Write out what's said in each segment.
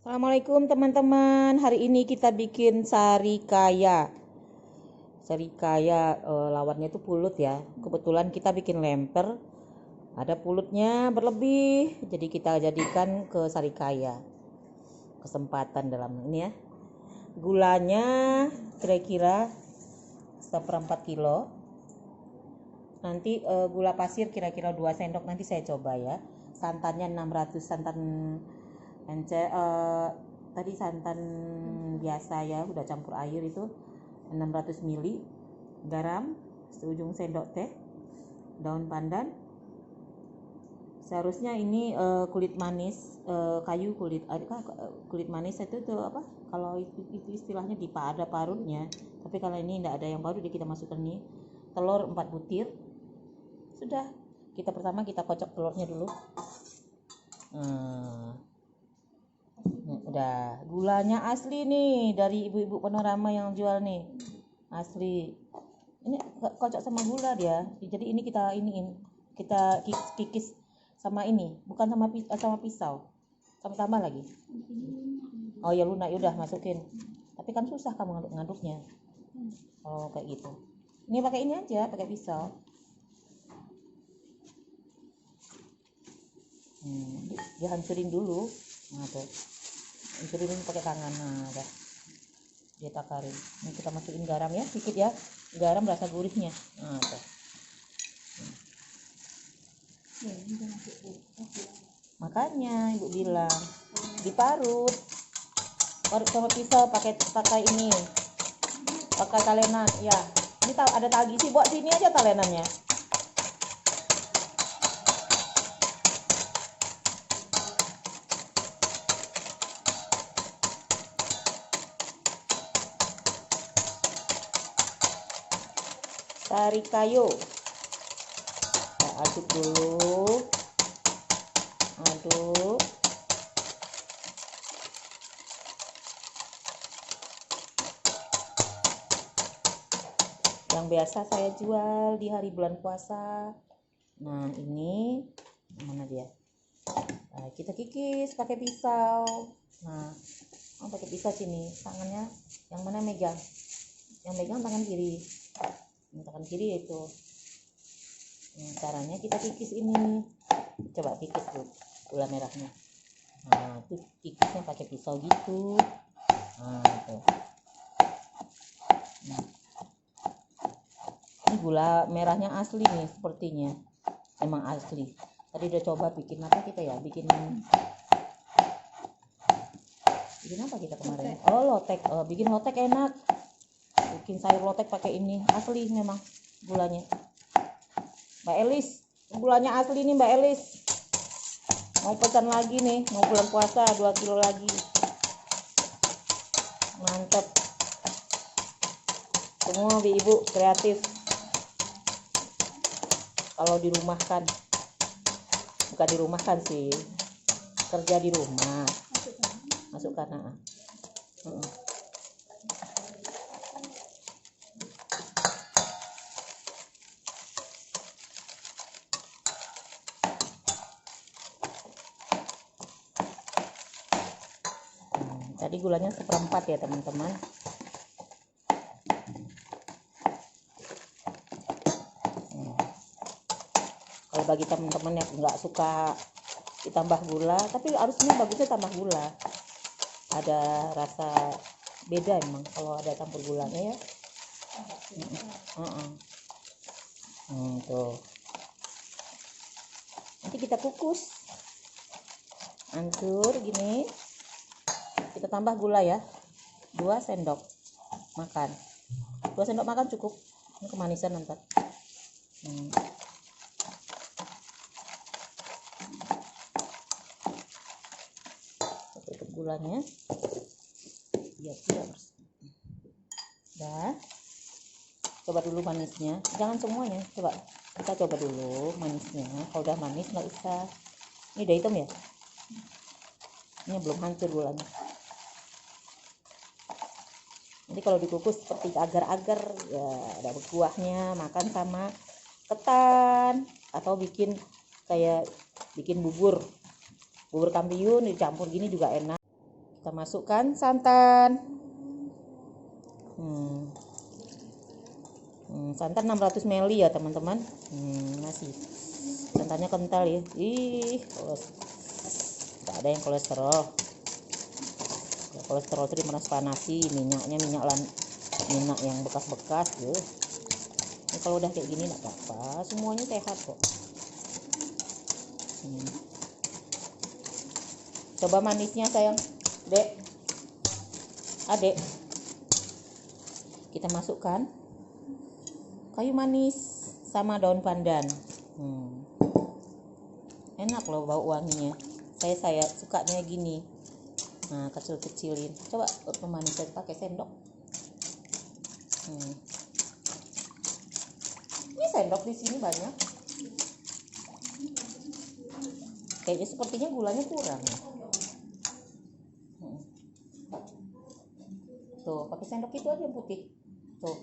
Assalamualaikum teman-teman. Hari ini kita bikin sarikaya. Sarikaya lawannya itu pulut ya. Kebetulan kita bikin lemper. Ada pulutnya berlebih, jadi kita jadikan ke sarikaya. Kesempatan dalam ini ya. Gulanya kira-kira 1/4 kilo. Nanti gula pasir kira-kira 2 sendok, nanti saya coba ya. Santannya 600 santan tadi santan biasa ya, udah campur air itu 600 ml, garam seujung sendok teh, daun pandan. Seharusnya ini kulit manis, kulit manis itu tuh apa? Kalau itu istilahnya ada parutnya, tapi kalau ini tidak ada yang parut, kita masukkan nih telur 4 butir. Sudah, pertama kita kocok telurnya dulu. Udah, gulanya asli nih dari ibu-ibu Panorama yang jual nih, asli. Ini kocok sama gula dia. Jadi ini kita kikis sama ini, bukan sama pisau. Tambah lagi. Oh ya lunak, yaudah masukin. Tapi kan susah kamu ngaduknya. Oh kayak gitu. Ini pakai ini aja, pakai pisau. Dia hancurin dulu. Nah tuh, hancurin dulu pakai tangan. Nah udah, dia takarin. Ini kita masukin garam ya, sedikit ya, garam rasa gurihnya. Nah tuh. Makanya ibu bilang diparut sama pisau, pakai ini, pakai talenan ya. Ini ada tali sih, buat sini aja talenannya. Sarikayo, kita aduk dulu, aduk. Yang biasa saya jual di hari bulan puasa. Nah ini mana dia? Nah, kita kikis pakai pisau. Nah, pakai pisau sini, tangannya yang mana megang? Yang megang tangan kiri. Tangan kiri itu. Nah, caranya kita kikis ini. Coba kikis tuh gula merahnya. Nah, tuh kikisnya pakai pisau gitu. Nah, tuh. Ini gula merahnya asli nih sepertinya. Emang asli. Tadi udah coba bikin apa kita ya? Bikin apa kita kemarin? Oh, lotek. Bikin lotek enak. Bikin sayur lotek pakai ini, asli memang gulanya. Mbak Elis, gulanya asli nih Mbak Elis. Mau pesan lagi nih, mau bulan puasa 2 kilo lagi. Mantap. Semua ibu kreatif. Kalau dirumahkan, bukan dirumahkan sih, kerja di rumah, masukkan. Tadi gulanya 1/4 ya teman-teman. Kalau bagi teman-teman yang nggak suka ditambah gula, tapi harusnya bagusnya tambah gula. Ada rasa beda emang kalau ada campur gulanya ya. Tuh. Nanti kita kukus, hancur gini. Kita tambah gula ya, 2 sendok makan. 2 sendok makan cukup. Ini kemanisan nanti. Tutup gulanya. Biar dah. Coba dulu manisnya, jangan semuanya. Kita coba dulu manisnya. Kalau udah manis nggak usah. Ini udah hitam ya. Ini belum hancur gulanya. Nanti kalau dikukus seperti agar-agar ya, ada kuahnya, makan sama ketan atau bikin bubur kampiun dicampur gini juga enak. Kita masukkan santan. Santan 600 ml ya teman-teman. Masih santannya kental ya. Nggak ada yang kolesterol. Kolesterol itu dipanas-panasi, minyaknya minyak yang bekas-bekas ya. Ini kalau udah kayak gini nggak apa-apa, semuanya sehat kok. Coba manisnya sayang, dek, adek. Kita masukkan kayu manis sama daun pandan. Enak loh bau wanginya. Saya sukanya gini. Nah, kecil-kecilin. Coba pemanisnya pakai sendok. Ini sendok di sini banyak. Kayaknya sepertinya gulanya kurang. Tuh, pakai sendok itu aja yang putih. Tuh.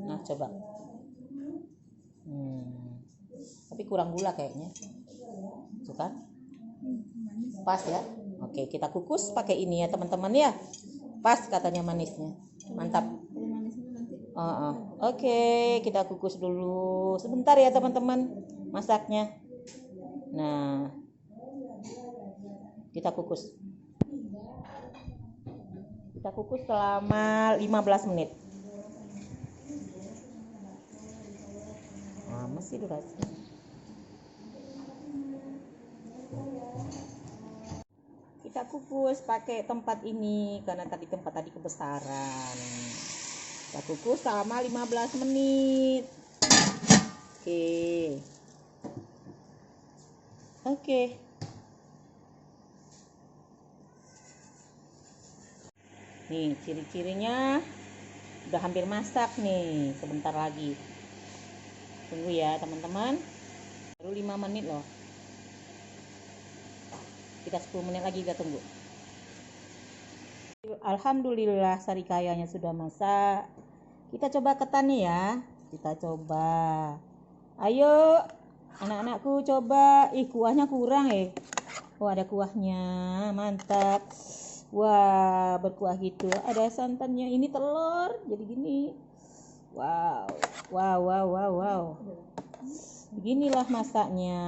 Nah, coba. Tapi kurang gula kayaknya. Tuh kan? Pas ya. Oke, kita kukus pakai ini ya teman-teman ya. Pas katanya manisnya. Mantap. Oke, kita kukus dulu. Sebentar ya teman-teman masaknya. Nah, kita kukus. Kita kukus selama 15 menit. Nah, masih durasi. Kita kukus pakai tempat ini karena tempat tadi kebesaran. Kita kukus selama 15 menit. Oke. Nih, ciri-cirinya udah hampir masak nih. Sebentar lagi. Tunggu ya, teman-teman. Baru 5 menit loh. Kita 10 menit lagi kita tunggu. Alhamdulillah sarikayanya sudah masak. Kita coba ketan nih ya. Kita coba. Ayo anak-anakku coba. Kuahnya kurang Oh, ada kuahnya. Mantap. Wah, berkuah gitu. Ada santannya. Ini telur. Jadi gini. Wow. Beginilah masaknya.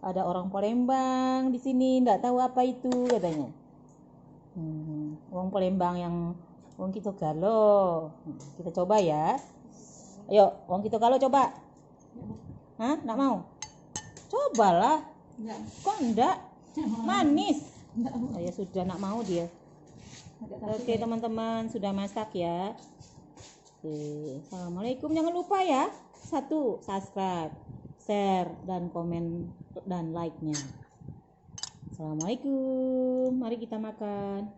Ada orang Palembang di sini, nggak tahu apa itu katanya. Orang Palembang yang Wong Kito Galo. Kita coba ya. Ayo, Wong Kito Galo coba. Hah? Nggak mau? Cobalah. Kok enggak? Manis. Ya sudah, nggak mau dia. Oke teman-teman, sudah masak ya. Assalamualaikum. Jangan lupa ya. 1. Subscribe, share, dan komen dan like-nya. Assalamualaikum. Mari kita makan.